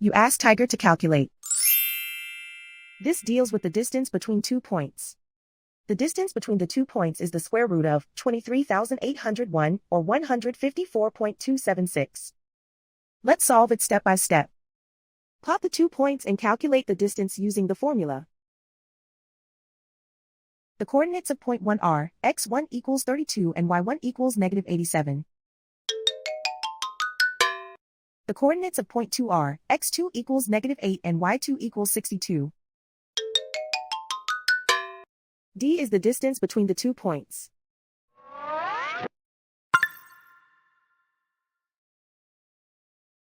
You ask Tiger to calculate. This deals with the distance between 2 points. The distance between the 2 points is the square root of 23,801, or 154.276. Let's solve it step by step. Plot the 2 points and calculate the distance using the formula. The coordinates of point 1 are x1 equals 32 and y1 equals negative 87. The coordinates of point 2 are x2 equals negative 8 and y2 equals 62. D is the distance between the 2 points.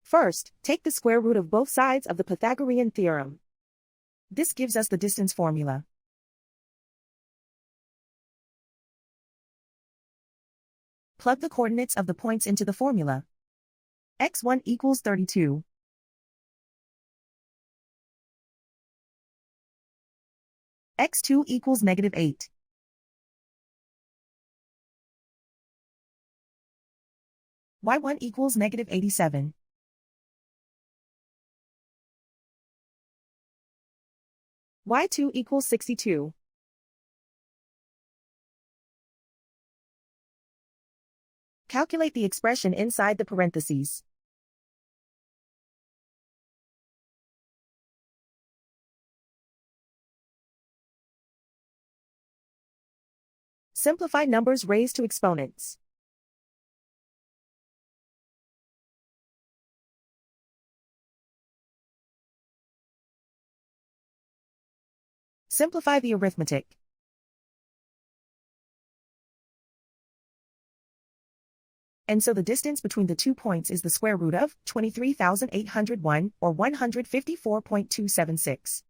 First, take the square root of both sides of the Pythagorean theorem. This gives us the distance formula. Plug the coordinates of the points into the formula. x1 equals 32. x2 equals negative 8. y1 equals negative 87. y2 equals 62. Calculate the expression inside the parentheses. Simplify numbers raised to exponents. Simplify the arithmetic. And so the distance between the 2 points is the square root of 23,801, or 154.276.